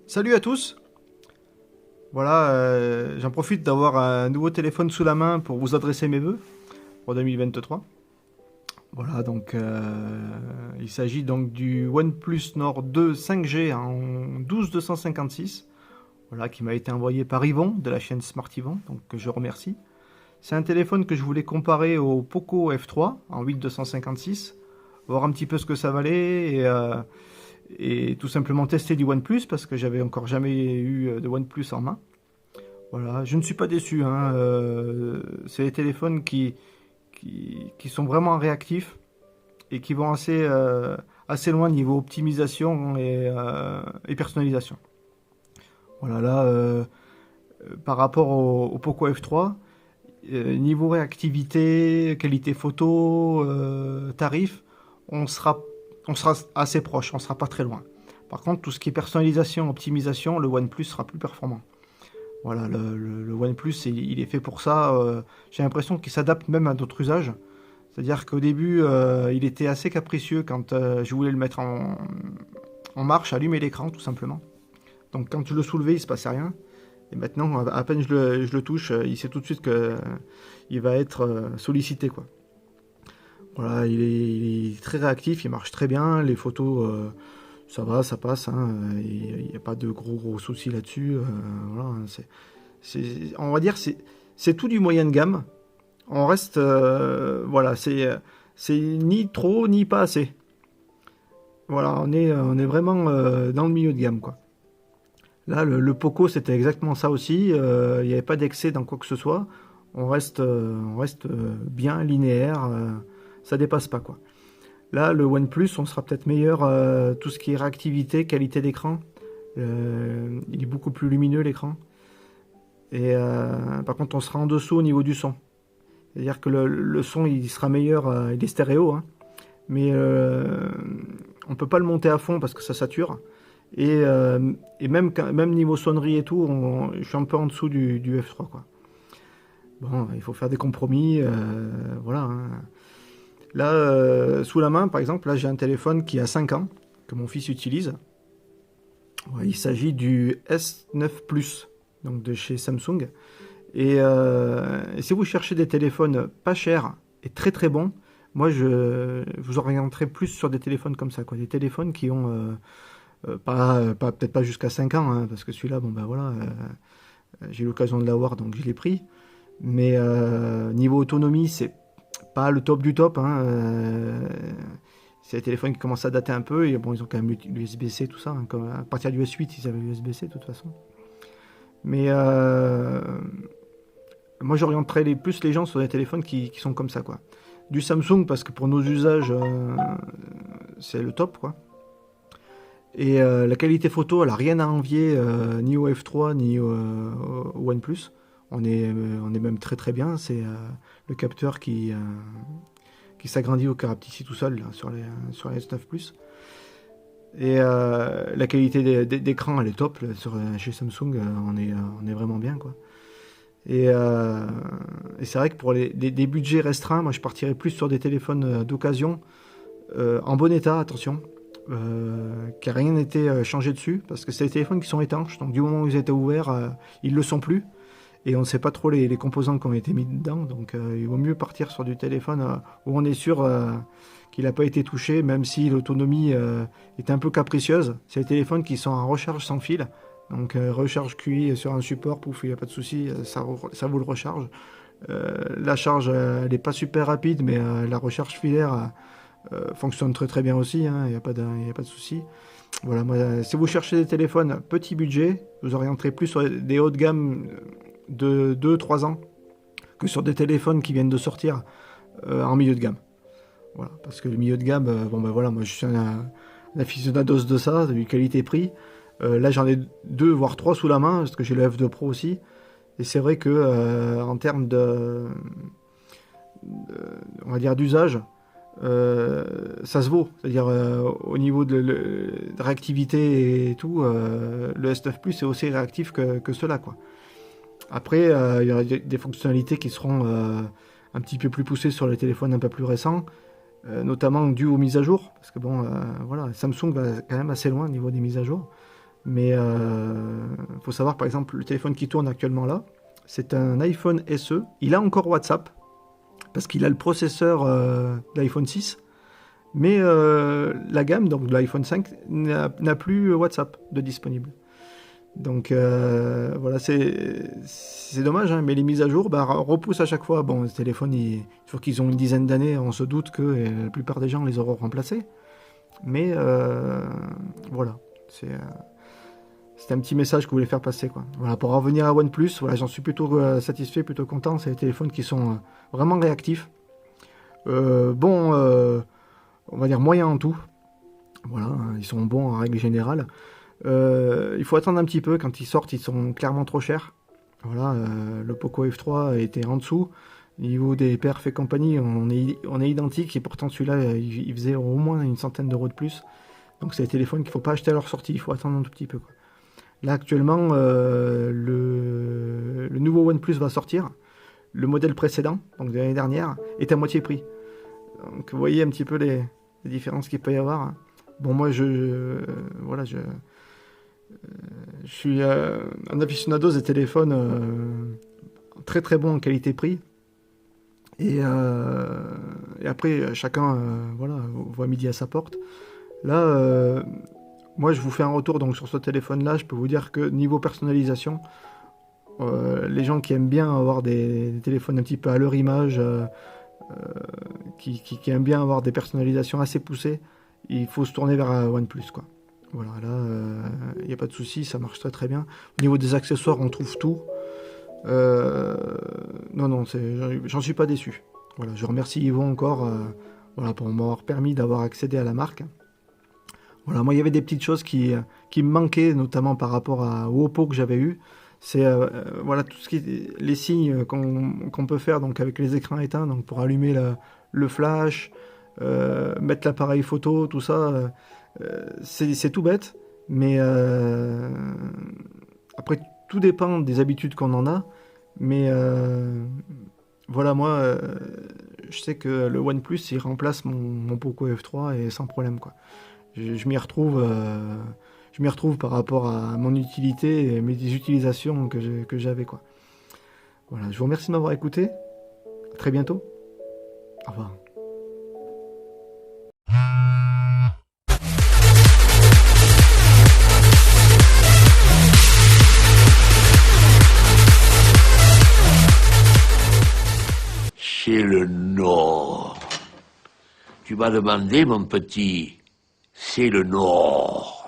Salut à tous. Voilà, j'en profite d'avoir un nouveau téléphone sous la main pour vous adresser mes vœux pour 2023. Voilà, donc il s'agit donc du OnePlus Nord 2 5G en 12256. Voilà, qui m'a été envoyé par Yvon de la chaîne Smart Yvon, donc que je remercie. C'est un téléphone que je voulais comparer au Poco F3 en 8256, voir un petit peu ce que ça valait et tout simplement tester du OnePlus parce que j'avais encore jamais eu de OnePlus en main. Voilà, je ne suis pas déçu, hein. C'est des téléphones qui sont vraiment réactifs et qui vont assez loin niveau optimisation et personnalisation. Voilà, là, par rapport au Poco F3, niveau réactivité, qualité photo, tarif, on sera, on sera assez proche, on sera pas très loin. Par contre, tout ce qui est personnalisation, optimisation, le OnePlus sera plus performant. Voilà, le OnePlus, il est fait pour ça. J'ai l'impression qu'il s'adapte même à d'autres usages. C'est-à-dire qu'au début, il était assez capricieux quand je voulais le mettre en marche, allumer l'écran tout simplement. Donc quand tu le soulevais, il se passait rien. Et maintenant, à peine je le touche, il sait tout de suite que il va être sollicité, quoi. Voilà, il est très réactif, il marche très bien. Les photos, ça va, ça passe, hein. Il n'y a pas de gros soucis là-dessus. Voilà, on va dire c'est tout du moyen de gamme. On reste voilà, c'est ni trop ni pas assez. Voilà, on est vraiment dans le milieu de gamme, quoi. Là, le Poco, c'était exactement ça aussi. Il n'y avait pas d'excès dans quoi que ce soit. On reste bien linéaire. Ça dépasse pas, quoi. Là, le OnePlus, on sera peut-être meilleur tout ce qui est réactivité, qualité d'écran. Il est beaucoup plus lumineux, l'écran. Et par contre, on sera en dessous au niveau du son. C'est-à-dire que le son, il sera meilleur, il est stéréo, hein, mais on peut pas le monter à fond parce que ça sature. Et même niveau sonnerie et tout, je suis un peu en dessous du F3, quoi. Bon, il faut faire des compromis, voilà, hein. Là, sous la main, par exemple, là j'ai un téléphone qui a 5 ans, que mon fils utilise. Ouais, il s'agit du S9 Plus, donc de chez Samsung. Et si vous cherchez des téléphones pas chers et très très bons, moi je vous orienterai plus sur des téléphones comme ça, quoi. Des téléphones qui ont peut-être pas jusqu'à 5 ans, hein, parce que celui-là, bon ben voilà, j'ai eu l'occasion de l'avoir donc je l'ai pris. Mais niveau autonomie, c'est pas le top du top, hein. C'est des téléphones qui commencent à dater un peu, et bon, ils ont quand même l'USB-C, tout ça, hein, comme à partir du S8, ils avaient l'USB-C de toute façon. Mais moi, j'orienterais plus les gens sur des téléphones qui sont comme ça, quoi. Du Samsung, parce que pour nos usages, c'est le top, quoi. Et la qualité photo, elle a rien à envier ni au F3 ni au OnePlus. On est même très très bien. C'est le capteur qui s'agrandit au caractère tout seul là, sur les S9 Plus. Et la qualité d'écran, elle est top. Là, chez Samsung, on est vraiment bien, quoi. Et, euh, et c'est vrai que pour des budgets restreints, moi je partirais plus sur des téléphones d'occasion, en bon état, attention, qui n'a rien été changé dessus, parce que c'est des téléphones qui sont étanches, donc du moment où ils étaient ouverts, ils ne le sont plus, et on ne sait pas trop les composants qui ont été mis dedans, donc il vaut mieux partir sur du téléphone où on est sûr qu'il n'a pas été touché, même si l'autonomie est un peu capricieuse. C'est des téléphones qui sont en recharge sans fil, donc recharge QI sur un support, pouf, il n'y a pas de souci, ça vous le recharge. La charge, elle n'est pas super rapide, mais la recharge filaire fonctionne très très bien aussi, hein, il n'y a pas de souci. Voilà, moi, si vous cherchez des téléphones petit budget, vous orienterez plus sur des hauts de gamme de 2 3 ans que sur des téléphones qui viennent de sortir en milieu de gamme. Voilà, parce que le milieu de gamme, bon ben voilà, moi je suis un aficionados de ça, du qualité-prix. Là j'en ai 2 voire 3 sous la main, parce que j'ai le F2 Pro aussi. Et c'est vrai que en termes on va dire d'usage, ça se vaut. C'est-à-dire au niveau de réactivité et tout, le S9 Plus est aussi réactif que cela, quoi. Après, il y aura des fonctionnalités qui seront un petit peu plus poussées sur les téléphones un peu plus récents, notamment dû aux mises à jour, parce que bon, voilà, Samsung va quand même assez loin au niveau des mises à jour. Mais faut savoir, par exemple, le téléphone qui tourne actuellement là, c'est un iPhone SE. Il a encore WhatsApp, parce qu'il a le processeur de l'iPhone 6. Mais la gamme, donc de l'iPhone 5, n'a plus WhatsApp de disponible. Donc voilà, c'est dommage, hein, mais les mises à jour repoussent à chaque fois. Bon, les téléphones, il faut qu'ils ont une dizaine d'années, on se doute que la plupart des gens les auront remplacés. Mais voilà, c'est un petit message que je voulais faire passer, quoi. Voilà, pour revenir à OnePlus, voilà, j'en suis plutôt satisfait, plutôt content. C'est des téléphones qui sont vraiment réactifs. Bon, on va dire moyen en tout. Voilà, ils sont bons en règle générale. Il faut attendre un petit peu, quand ils sortent, ils sont clairement trop chers. Voilà, le Poco F3 était en dessous. Au niveau des perfs et compagnie, on est identique, et pourtant celui-là, il faisait au moins une centaine d'euros de plus. Donc c'est des téléphones qu'il ne faut pas acheter à leur sortie, il faut attendre un tout petit peu, quoi. Là actuellement, le nouveau OnePlus va sortir. Le modèle précédent, donc de l'année dernière, est à moitié prix. Donc vous voyez un petit peu les différences qu'il peut y avoir. Bon, moi voilà, je suis un aficionado des téléphones très très bons en qualité-prix. Et après, chacun voilà, voit midi à sa porte. Là, moi je vous fais un retour donc, sur ce téléphone-là. Je peux vous dire que niveau personnalisation, les gens qui aiment bien avoir des téléphones un petit peu à leur image, qui aiment bien avoir des personnalisations assez poussées, il faut se tourner vers OnePlus, quoi. Voilà, là, il n'y a pas de souci, ça marche très très bien. Au niveau des accessoires, on trouve tout. Non, j'en suis pas déçu. Voilà, je remercie Yvon encore voilà, pour m'avoir permis d'avoir accédé à la marque. Voilà, moi, il y avait des petites choses qui me manquaient, notamment par rapport au Oppo que j'avais eu. C'est voilà, tout ce qui les signes qu'on peut faire donc, avec les écrans éteints, donc pour allumer le flash, mettre l'appareil photo, tout ça. C'est tout bête, mais après, tout dépend des habitudes qu'on en a. Mais voilà, moi, je sais que le OnePlus, il remplace mon Poco F3 et sans problème, quoi. Je m'y retrouve, par rapport à mon utilité et mes utilisations que j'avais, quoi. Voilà, je vous remercie de m'avoir écouté. À très bientôt. Au revoir. C'est le Nord. Tu m'as demandé, mon petit, c'est le Nord.